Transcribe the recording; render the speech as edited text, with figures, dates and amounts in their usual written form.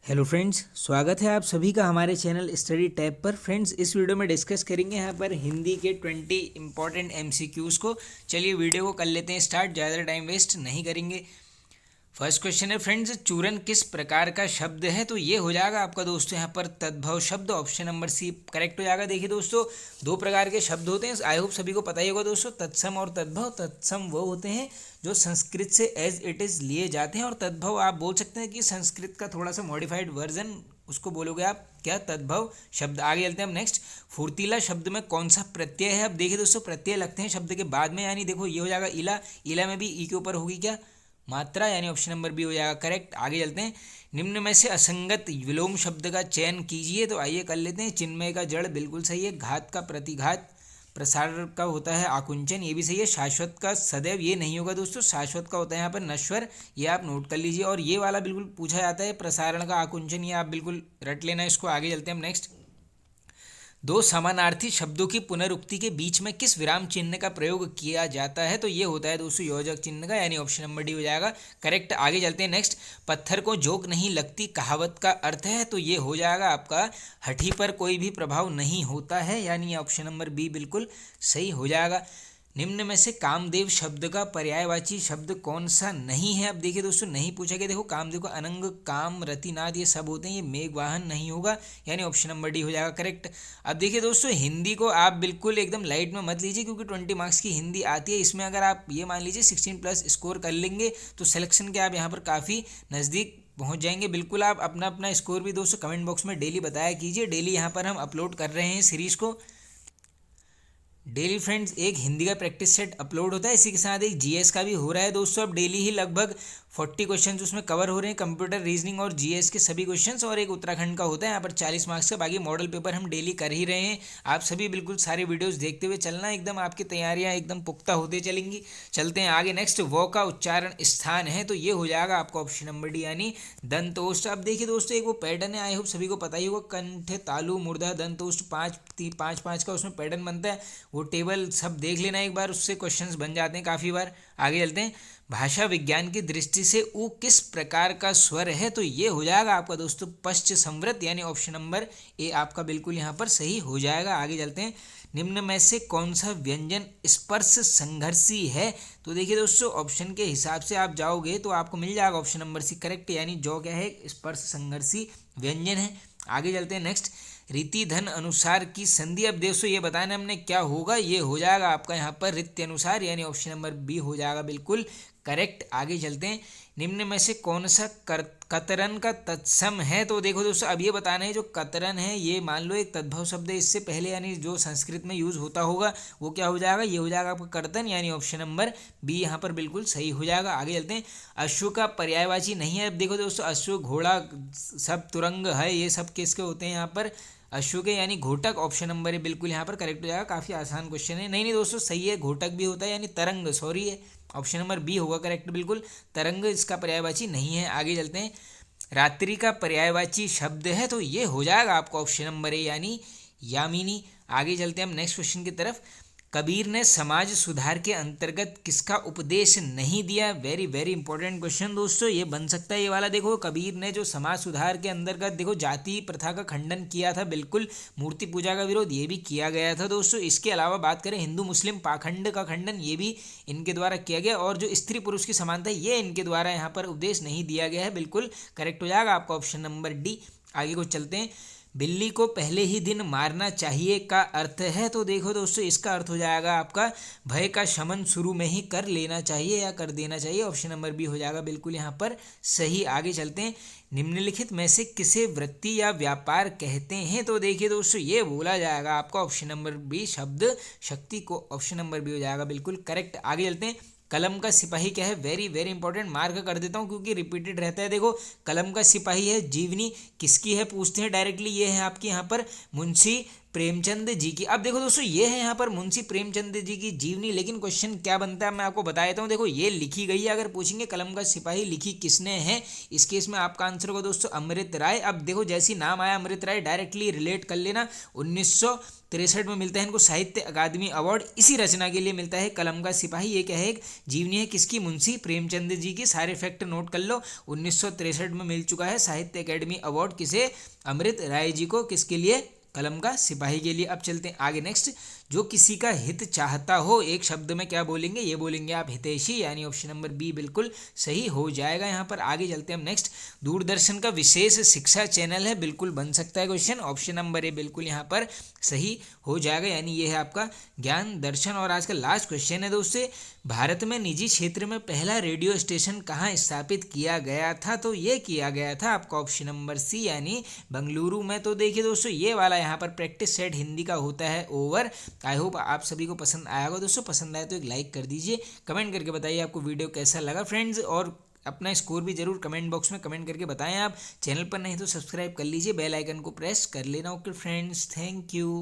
Hello friends, स्वागत है आप सभी का हमारे चैनल स्टडी टैब पर। फ्रेंड्स, इस वीडियो में डिस्कस करेंगे यहाँ पर हिंदी के 20 इंपॉर्टेंट एमसीक्यूज़ को। चलिए वीडियो को कर लेते हैं स्टार्ट, ज़्यादा टाइम वेस्ट नहीं करेंगे। फर्स्ट क्वेश्चन है फ्रेंड्स, चूरन किस प्रकार का शब्द है? तो ये हो जाएगा आपका दोस्तों यहाँ पर तद्भव शब्द, ऑप्शन नंबर सी करेक्ट हो जाएगा। देखिए दोस्तों, दो प्रकार के शब्द होते हैं, आई होप सभी को पता ही होगा दोस्तों, तत्सम और तद्भव। तत्सम वो होते हैं जो संस्कृत से एज इट इज़ लिए जाते हैं, और तद्भव आप बोल सकते हैं कि संस्कृत का थोड़ा सा मॉडिफाइड वर्जन, उसको बोलोगे आप क्या, तद्भव शब्द। आगे चलते हैं हम नेक्स्ट। फुर्तीला शब्द में कौन सा प्रत्यय है? अब देखिए दोस्तों, प्रत्यय लगते हैं शब्द के बाद में, यानी देखो ये हो जाएगा इला। इला में भी ई के ऊपर होगी क्या, मात्रा, यानी ऑप्शन नंबर बी हो जाएगा करेक्ट। आगे चलते हैं। निम्न में से असंगत विलोम शब्द का चयन कीजिए। तो आइए कर लेते हैं। चिन्मय का जड़ बिल्कुल सही है। घात का प्रतिघात, प्रसार का होता है आकुंचन, ये भी सही है। शाश्वत का सदैव, ये नहीं होगा दोस्तों, शाश्वत का होता है यहाँ पर नश्वर, ये आप नोट कर लीजिए। और ये वाला बिल्कुल पूछा जाता है, प्रसारण का आकुंचन, ये आप बिल्कुल रट लेना इसको। आगे चलते हैं हम नेक्स्ट। दो समानार्थी शब्दों की पुनरुक्ति के बीच में किस विराम चिन्ह का प्रयोग किया जाता है? तो ये होता है दोस्तों योजक चिन्ह का, यानी ऑप्शन नंबर डी हो जाएगा करेक्ट। आगे चलते हैं नेक्स्ट। पत्थर को जोक नहीं लगती कहावत का अर्थ है? तो ये हो जाएगा आपका हठी पर कोई भी प्रभाव नहीं होता है, यानी ऑप्शन नंबर बी बिल्कुल सही हो जाएगा। निम्न में से कामदेव शब्द का पर्यायवाची शब्द कौन सा नहीं है? अब देखिए दोस्तों, नहीं पूछा गया। देखो कामदेव का अनंग, काम, रतिनाद, ये सब होते हैं, ये मेघवाहन नहीं होगा, यानी ऑप्शन नंबर डी हो जाएगा करेक्ट। अब देखिए दोस्तों, हिंदी को आप बिल्कुल एकदम लाइट में मत लीजिए, क्योंकि 20 मार्क्स की हिंदी आती है। इसमें अगर आप ये मान लीजिए 16+ स्कोर कर लेंगे तो सिलेक्शन के आप यहाँ पर काफ़ी नज़दीक पहुंच जाएंगे। बिल्कुल आप अपना अपना स्कोर भी दोस्तों कमेंट बॉक्स में डेली बताया कीजिए। डेली यहाँ पर हम अपलोड कर रहे हैं सीरीज़ को डेली। फ्रेंड्स, एक हिंदी का प्रैक्टिस सेट अपलोड होता है, इसी के साथ एक जीएस का भी हो रहा है दोस्तों। अब डेली ही लगभग 40 क्वेश्चंस उसमें कवर हो रहे हैं, कंप्यूटर, रीजनिंग और जीएस के सभी क्वेश्चंस, और एक उत्तराखंड का होता है यहाँ पर 40 मार्क्स का। बाकी मॉडल पेपर हम डेली कर ही रहे हैं। आप सभी बिल्कुल सारे वीडियोस देखते हुए चलना, एकदम आपकी तैयारियाँ एकदम पुख्ता होते चलेंगी। चलते हैं आगे नेक्स्ट। वो का उच्चारण स्थान है? तो ये हो जाएगा आपका ऑप्शन नंबर डी, यानी दंतोष्ट। अब देखिए दोस्तों, एक वो पैटर्न है, आई होप सभी को पता ही होगा, कंठ, तालु, मूर्धा, दंतोष्ट, पाँच पाँच का उसमें पैटर्न बनता है। वो टेबल सब देख लेना एक बार, उससे क्वेश्चंस बन जाते हैं काफ़ी बार। आगे चलते हैं। भाषा विज्ञान की दृष्टि से ऊ किस प्रकार का स्वर है? तो ये हो जाएगा आपका दोस्तों पश्च संवृत, यानी ऑप्शन नंबर ए आपका बिल्कुल यहाँ पर सही हो जाएगा। आगे चलते हैं। निम्न में से कौन सा व्यंजन स्पर्श संघर्षी है? तो देखिए दोस्तों, ऑप्शन के हिसाब से आप जाओगे तो आपको मिल जाएगा ऑप्शन नंबर सी करेक्ट, यानी जो क्या है, स्पर्श संघर्षी व्यंजन है। आगे चलते हैं नेक्स्ट। रीति धन अनुसार की संधि, अब दोस्तों ये बताना हमने क्या होगा, ये हो जाएगा आपका यहाँ पर रीति अनुसार, यानी ऑप्शन नंबर बी हो जाएगा बिल्कुल करेक्ट। आगे चलते हैं। निम्न में से कौन सा कतरन का तत्सम है? तो देखो दोस्तों, अब ये बताना है, जो कतरन है ये मान लो एक तद्भव शब्द है, इससे पहले यानी जो संस्कृत में यूज होता होगा वो क्या हो जाएगा, ये हो जाएगा आपका कर्तन, यानी ऑप्शन नंबर बी यहाँ पर बिल्कुल सही हो जाएगा। आगे चलते हैं। अश्व का पर्यायवाची नहीं है? अब देखो दोस्तों, अश्व, घोड़ा, सब तुरंग है, ये सब किसके होते हैं यहाँ पर, अश्व के, यानी घोटक ऑप्शन नंबर है बिल्कुल यहाँ पर करेक्ट हो जाएगा। काफ़ी आसान क्वेश्चन है। नहीं नहीं दोस्तों, सही है, घोटक भी होता है, यानी तरंग, सॉरी है, ऑप्शन नंबर बी होगा करेक्ट बिल्कुल। तरंग इसका पर्यायवाची नहीं है। आगे चलते हैं। रात्रि का पर्यायवाची शब्द है? तो ये हो जाएगा आपका ऑप्शन नंबर ए, यानी यामिनी। आगे चलते हैं हम नेक्स्ट क्वेश्चन की तरफ। कबीर ने समाज सुधार के अंतर्गत किसका उपदेश नहीं दिया? वेरी वेरी इंपॉर्टेंट क्वेश्चन दोस्तों, ये बन सकता है ये वाला। देखो, कबीर ने जो समाज सुधार के अंतर्गत देखो जाति प्रथा का खंडन किया था, बिल्कुल मूर्ति पूजा का विरोध ये भी किया गया था दोस्तों। इसके अलावा बात करें हिंदू मुस्लिम पाखंड का खंडन, ये भी इनके द्वारा किया गया, और जो स्त्री पुरुष की समानता है ये इनके द्वारा यहाँ पर उपदेश नहीं दिया गया है, बिल्कुल करेक्ट हो जाएगा आपका ऑप्शन नंबर डी। आगे को चलते हैं। बिल्ली को पहले ही दिन मारना चाहिए का अर्थ है? तो देखो दोस्तों, इसका अर्थ हो जाएगा आपका भय का शमन शुरू में ही कर लेना चाहिए या कर देना चाहिए, ऑप्शन नंबर बी हो जाएगा बिल्कुल यहाँ पर सही। आगे चलते हैं। निम्नलिखित में से किसे वृत्ति या व्यापार कहते हैं? तो देखिए दोस्तों, ये बोला जाएगा आपका ऑप्शन नंबर बी, शब्द शक्ति को, ऑप्शन नंबर बी हो जाएगा बिल्कुल करेक्ट। आगे चलते हैं। कलम का सिपाही क्या है? वेरी वेरी इंपॉर्टेंट, मार्क कर देता हूँ क्योंकि रिपीटेड रहता है। देखो, कलम का सिपाही है जीवनी, किसकी है पूछते हैं डायरेक्टली, ये है आपकी यहाँ पर मुंशी प्रेमचंद जी की। अब देखो दोस्तों, ये है यहाँ पर मुंशी प्रेमचंद जी की जीवनी, लेकिन क्वेश्चन क्या बनता है मैं आपको बता देता हूँ। देखो, ये लिखी गई है, अगर पूछेंगे कलम का सिपाही लिखी किसने है, इस केस में आपका आंसर होगा दोस्तों अमृत राय। अब देखो, जैसी नाम आया अमृत राय, डायरेक्टली रिलेट कर लेना, 19 1963 में मिलता है इनको साहित्य अकादमी अवार्ड इसी रचना के लिए मिलता है, कलम का सिपाही। ये क्या है, एक जीवनी है, किसकी, मुंशी प्रेमचंद जी की। सारे फैक्ट नोट कर लो। 1963 में मिल चुका है साहित्य अकादमी अवार्ड, किसे, अमृत राय जी को, किसके लिए, कलम का सिपाही के लिए। अब चलते हैं आगे नेक्स्ट। जो किसी का हित चाहता हो, एक शब्द में क्या बोलेंगे, ये बोलेंगे आप हितैषी, यानी ऑप्शन नंबर बी बिल्कुल सही हो जाएगा यहाँ पर। आगे चलते हैं हम नेक्स्ट। दूरदर्शन का विशेष शिक्षा चैनल है, बिल्कुल बन सकता है क्वेश्चन, ऑप्शन नंबर ए बिल्कुल यहाँ पर सही हो जाएगा, यानी ये है आपका ज्ञान दर्शन। और आज का लास्ट क्वेश्चन है दोस्तों, भारत में निजी क्षेत्र में पहला रेडियो स्टेशन कहाँ स्थापित किया गया था, तो ये किया गया था आपका ऑप्शन नंबर सी, यानी बेंगलुरु में। तो देखिए दोस्तों, ये वाला यहाँ पर प्रैक्टिस सेट हिंदी का होता है ओवर। आई होप आप सभी को पसंद आया होगा दोस्तों। पसंद आए तो एक लाइक कर दीजिए, कमेंट करके बताइए आपको वीडियो कैसा लगा फ्रेंड्स, और अपना स्कोर भी जरूर कमेंट बॉक्स में कमेंट करके बताएं। आप चैनल पर नहीं तो सब्सक्राइब कर लीजिए, बेल आइकन को प्रेस कर लेना। Okay friends, thank you.